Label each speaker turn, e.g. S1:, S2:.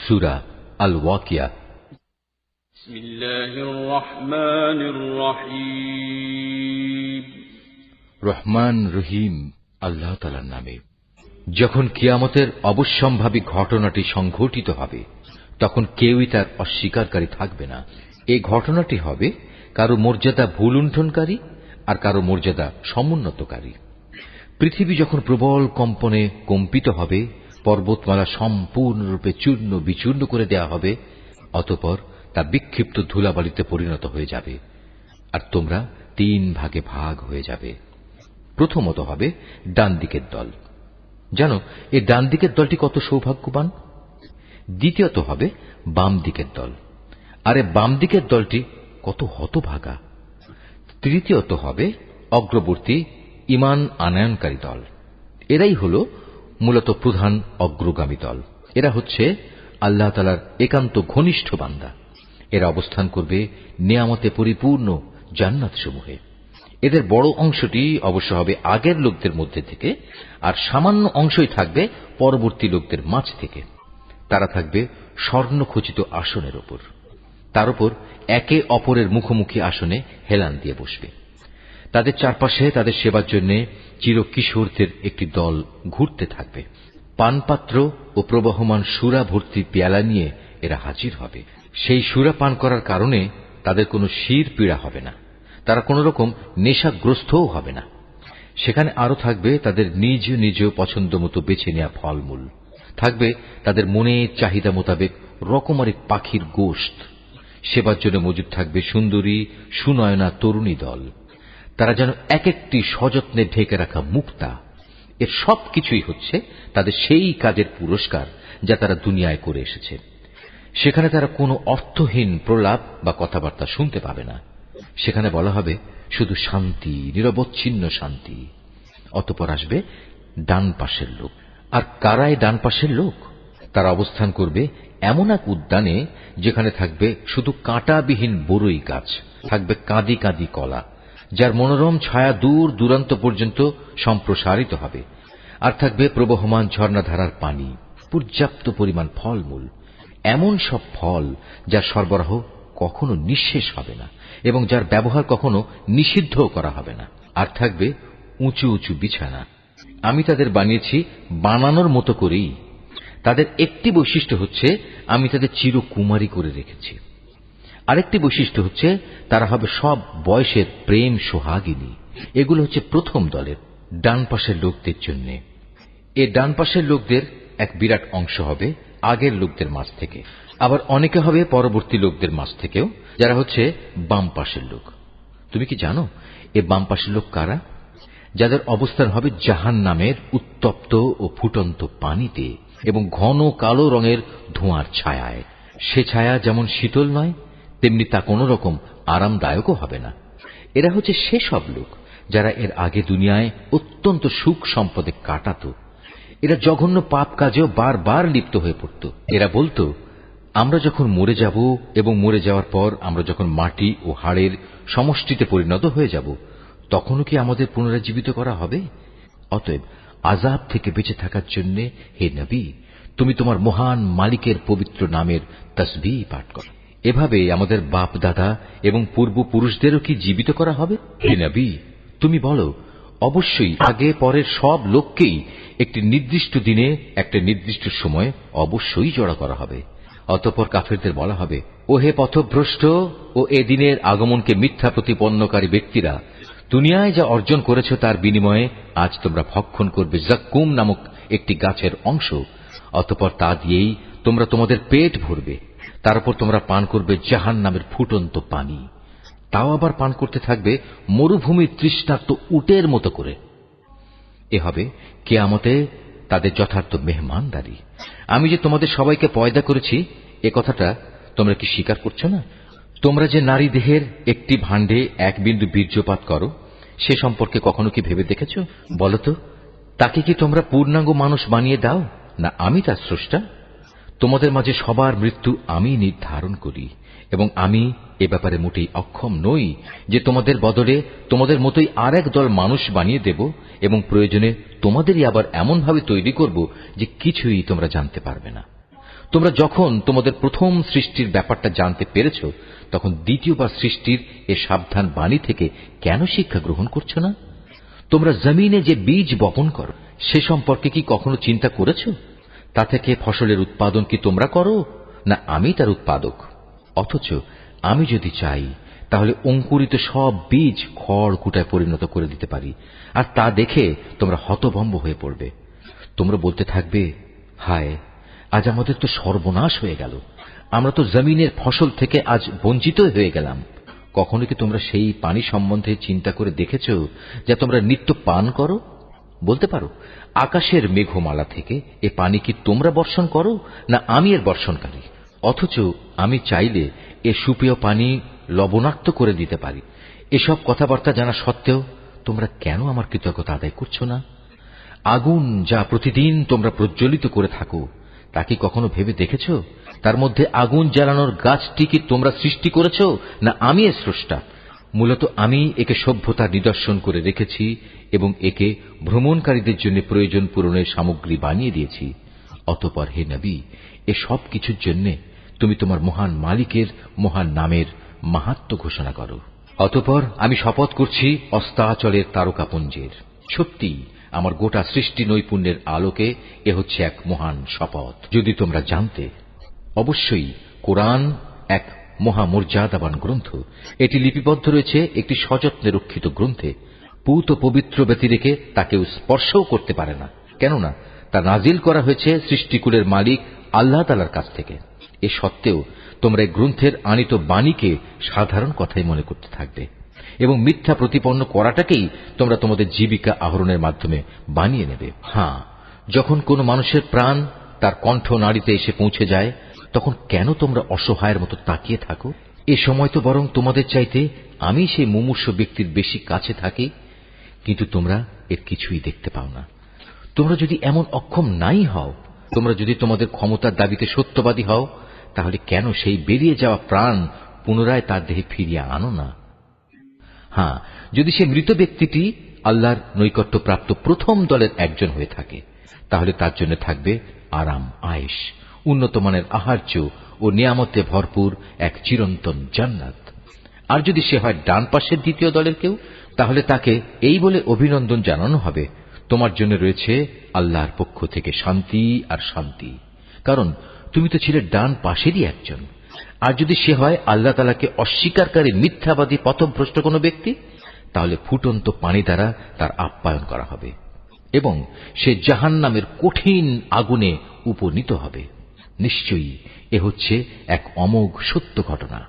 S1: সূরা আল ওয়াকিয়া।
S2: বিসমিল্লাহির রহমানির রহিম।
S1: রহমান রহিম আল্লাহ তাআলার নামে। যখন কিয়ামতের অবশ্যম্ভাবী ঘটনাটি সংঘটিত হবে তখন কেউই তার অস্বীকারী থাকবে না। এই ঘটনাটি হবে কারো মর্যাদা ভুলুণ্ঠনকারী আর কারো মর্যাদা সমুন্নতকারী। পৃথিবী যখন প্রবল কম্পনে কম্পিত হবে, পর্বতমালা সম্পূর্ণরূপে চূর্ণ বিচূর্ণ করে দেয়া হবে, অতঃপর তা বিক্ষিপ্ত ধুলাবালিতে পরিণত হয়ে যাবে আর তোমরা 3 ভাগে ভাগ হয়ে যাবে। প্রথমত হবে ডান দিকের দল। জানো এই ডান দিকের দলটি কত সৌভাগ্যবান। দ্বিতীয়ত হবে বাম দিকের দল, আর এই বাম দিকের দলটি কত হতভাগা। তৃতীয়ত হবে অগ্রবর্তী ঈমান আনয়নকারী দল। এরাই হল মূলত প্রধান অগ্রগামী দল। এরা হচ্ছে আল্লাহ তাআলার একান্ত ঘনিষ্ঠ বান্দা। এরা অবস্থান করবে নিয়ামতে পরিপূর্ণ জান্নাত সমূহে। এদের বড় অংশটি অবশ্য হবে আগের লোকদের মধ্যে থেকে, আর সামান্য অংশই থাকবে পরবর্তী লোকদের মাঝ থেকে। তারা থাকবে স্বর্ণখচিত আসনের ওপর। তার উপর একে অপরের মুখোমুখি আসনে হেলান দিয়ে বসবে। তাদের চারপাশে তাদের সেবার জন্য চিরকিশোরদের একটি দল ঘুরতে থাকবে। পানপাত্র ও প্রবহমান সুরা ভর্তি পেয়ালা নিয়ে এরা হাজির হবে। সেই সুরা পান করার কারণে তাদের কোনো শির পীড়া হবে না, তারা কোন রকম নেশাগ্রস্তও হবে না। সেখানে আরো থাকবে তাদের নিজ নিজ পছন্দ মতো বেছে নেওয়া ফলমূল, থাকবে তাদের মনের চাহিদা মোতাবেক রকমারি পাখির গোশত। সেবার জন্য মজুদ থাকবে সুন্দরী সুনয়না তরুণী দল। তারা যেন এক একটি সযত্নে ঢেকে রাখা মুক্তা। এর সবকিছুই হচ্ছে তাদের সেই কাজের পুরস্কার যা তারা দুনিয়ায় করে এসেছে। সেখানে তারা কোনো অর্থহীন প্রলাপ বা কথাবার্তা শুনতে পাবে না। সেখানে বলা হবে শুধু শান্তি, নিরবচ্ছিন্ন শান্তি। অতঃপর আসবে ডান পাশের লোক। আর কারাই ডান পাশের লোক? তারা অবস্থান করবে এমন এক উদ্যানে যেখানে থাকবে শুধু কাঁটাবিহীন বরই গাছ, থাকবে কাঁদি কাঁদি কলা, যার মনোরম ছায়া দূর দূরান্ত পর্যন্ত সম্প্রসারিত হবে, আর থাকবে প্রবহমান ঝর্ণাধারার পানি, পর্যাপ্ত পরিমাণ ফলমূল, এমন সব ফল যার সরবরাহ কখনো নিঃশেষ হবে না এবং যার ব্যবহার কখনো নিষিদ্ধ করা হবে না। আর থাকবে উঁচু উঁচু বিছানা। আমি তাদের বানিয়েছি বানানোর মতো করেই। তাদের একটি বৈশিষ্ট্য হচ্ছে আমি তাদের চিরকুমারী করে রেখেছি। আরেকটি বৈশিষ্ট্য হচ্ছে তারা হবে সব বয়সের প্রেম সোহাগিনী। এগুলো হচ্ছে প্রথম দলের ডান পাশের লোকদের জন্য। এই ডান পাশের লোকদের এক বিরাট অংশ হবে আগের লোকদের মাঝ থেকে, আবার অনেকে হবে পরবর্তী লোকদের মাঝ থেকেও, যারা হচ্ছে বাম পাশের লোক। তুমি কি জানো এ বাম পাশের লোক কারা? যাদের অবস্থান হবে জাহান্নামের উত্তপ্ত ও ফুটন্ত পানিতে এবং ঘন কালো রঙের ধোঁয়ার ছায়ায়। সে ছায়া যেমন শীতল নয়, তেমনি তা কোন রকম আরামদায়কও হবে না। এরা হচ্ছে সেসব লোক যারা এর আগে দুনিয়ায় অত্যন্ত সুখ সম্পদে কাটাত। এরা জঘন্য পাপ কাজেও বারবার লিপ্ত হয়ে পড়ত। এরা বলতো, আমরা যখন মরে যাব এবং মরে যাওয়ার পর আমরা যখন মাটি ও হাড়ের সমষ্টিতে পরিণত হয়ে যাব, তখনও কি আমাদের পুনরুজ্জীবিত করা হবে? অতএব আযাব থেকে বেঁচে থাকার জন্য হে নবী, তুমি তোমার মহান মালিকের পবিত্র নামের তাসবিহ পাঠ করো। এভাবে আমাদের বাপ দাদা এবং পূর্বপুরুষদেরও কি জীবিত করা হবে? হে নবী, তুমি বলো, অবশ্যই আগে পরের সব লোককেই একটি নির্দিষ্ট দিনে একটা নির্দিষ্ট সময় অবশ্যই জড়ো করা হবে। অতঃপর কাফেরদের বলা হবে, ও হে পথভ্রষ্ট ও এ দিনের আগমনকে মিথ্যা প্রতিপন্নকারী ব্যক্তিরা, দুনিয়ায় যা অর্জন করেছ তার বিনিময়ে আজ তোমরা ভক্ষণ করবে যাক্কুম নামক একটি গাছের অংশ। অতঃপর তা দিয়েই তোমরা তোমাদের পেট ভরবে। তার উপর তোমরা পান করবে জাহান্নামের ফুটন্ত পানি। তাও আবার পান করতে থাকবে মরুভূমির তৃষ্ণার্ত উটের মতো করে। এ হবে কিয়ামতে তাদের যথার্থ মেহমানদারি। আমি যে তোমাদের সবাইকে পয়দা করেছি এ কথাটা তোমরা কি স্বীকার করছো না? তোমরা যে নারী দেহের একটি ভাণ্ডে এক বিন্দু বীর্যপাত করো, সে সম্পর্কে কখনো কি ভেবে দেখেছ? বলতো, তাকে কি তোমরা পূর্ণাঙ্গ মানুষ বানিয়ে দাও না আমি তার স্রষ্টা? তোমাদের মাঝে সবার মৃত্যু আমি নির্ধারণ করি এবং আমি এ ব্যাপারে মোটেই অক্ষম নই যে তোমাদের বদলে তোমাদের মতোই আর এক দল মানুষ বানিয়ে দেব এবং প্রয়োজনে তোমাদেরই আবার এমন ভাবে তৈরি করব যে কিছুই তোমরা জানতে পারবে না। তোমরা যখন তোমাদের প্রথম সৃষ্টির ব্যাপারটা জানতে পেরেছ, তখন দ্বিতীয়বার সৃষ্টির এ সাবধান বাণী থেকে কেন শিক্ষা গ্রহণ করছো না? তোমরা জমিনে যে বীজ বপন করো, সে সম্পর্কে কি কখনো চিন্তা করেছ? তা থেকে ফসলের উৎপাদন কি তোমরা করো, না আমি তার উৎপাদক? অথচ আমি যদি চাই, তাহলে অঙ্কুরিত সব বীজ খড় কুটায় পরিণত করে দিতে পারি, আর তা দেখে তোমরা হতভম্ব হয়ে পড়বে। তোমরা বলতে থাকবে, হায়, আজ আমাদের তো সর্বনাশ হয়ে গেল, আমরা তো জমিনের ফসল থেকে আজ বঞ্চিত হয়ে গেলাম। কখনো কি তোমরা সেই পানি সম্বন্ধে চিন্তা করে দেখেছ, যা তোমরা নিত্য পান করো? বলতে পারো, আকাশের মেঘমালা থেকে এ পানি কি তোমরা বর্ষণ করো, না আমি এর বর্ষণকারী? অথচ আমি চাইলে এ সুপেয় পানি লবণাক্ত করে দিতে পারি। এসব কথাবার্তা জানা সত্ত্বেও তোমরা কেন আমার কৃতজ্ঞতা আদায় করছো না? আগুন যা প্রতিদিন তোমরা প্রজ্বলিত করে থাকো, তা কি কখনো ভেবে দেখেছ তার মধ্যে আগুন জ্বালানোর গাছটি কি তোমরা সৃষ্টি করেছ, না আমি এর স্রষ্টা? মূলত আমি একে সভ্যতার নিদর্শন করে রেখেছি এবং একে ভ্রমণকারীদের জন্য প্রয়োজন পূরণের সামগ্রী বানিয়ে দিয়েছি। অতঃপর হে নবী, এ সব কিছুর জন্য তুমি তোমার মহান মালিকের মহান নামের মাহাত্ম্য ঘোষণা করো। অতঃপর আমি শপথ করছি অস্তাচলের তারকাপুঞ্জের, সত্যি আমার গোটা সৃষ্টি নৈপুণ্যের আলোকে এ হচ্ছে এক মহান শপথ। যদি তোমরা জানতে। অবশ্যই কোরআন এক মহামর্যাদাবান গ্রন্থ। এটি লিপিবদ্ধ রয়েছে একটি সযত্নে রক্ষিত গ্রন্থে। পূত পবিত্র ব্যতিরেকে তাকেও স্পর্শও করতে পারে না, কেননা তা নাজিল করা হয়েছে সৃষ্টিকুলের মালিক আল্লাহ তাআলার কাছ থেকে। এ সত্ত্বেও তোমরা এই গ্রন্থের আনিত বাণীকে সাধারণ কথাই মনে করতে থাকবে এবং মিথ্যা প্রতিপন্ন করাটাকেই তোমরা তোমাদের জীবিকা আহরণের মাধ্যমে বানিয়ে নেবে। হ্যাঁ, যখন কোনো মানুষের প্রাণ তার কণ্ঠ নাড়িতে এসে পৌঁছে যায়, তখন কেন তোমরা অসহায়ের মতো তাকিয়ে থাকো? এ সময় তো বরং তোমাদের চাইতে আমি সেই মুমূর্ষু ব্যক্তির বেশি কাছে থাকি, কিন্তু তোমরা এর কিছুই দেখতে পাও না। তোমরা যদি এমন অক্ষম নাই হও, তোমরা যদি তোমাদের ক্ষমতার দাবিতে সত্যবাদী হও, তাহলে কেন সেই বেরিয়ে যাওয়া প্রাণ পুনরায় তার দেহে ফিরিয়ে আনো না? হ্যাঁ, যদি সে মৃত ব্যক্তিটি আল্লাহর নৈকট্যপ্রাপ্ত প্রথম দলের একজন হয়ে থাকে, তাহলে তার জন্য থাকবে আরাম আয়েশ, উন্নতমানের আহার্য ও নিয়ামতে ভরপুর এক চিরন্তন জান্নাত। আর যদি সে হয় ডান পাশের দ্বিতীয় দলের কেউ, তাহলে তাকে এই বলে অভিনন্দন জানানো হবে, তোমার জন্য রয়েছে আল্লাহর পক্ষ থেকে শান্তি আর শান্তি, কারণ তুমি তো ছিলে ডান পাশেরই একজন। আর যদি সে হয় আল্লাহ তাআলাকে অস্বীকারী মিথ্যাবাদী পথভ্রষ্ট কোনো ব্যক্তি, তাহলে ফুটন্ত পানি দ্বারা তার আপ্যায়ন করা হবে এবং সে জাহান্নামের কঠিন আগুনে উপনীত হবে। নিশ্চয়ই এ হচ্ছে এক অমোঘ সত্য ঘটনা।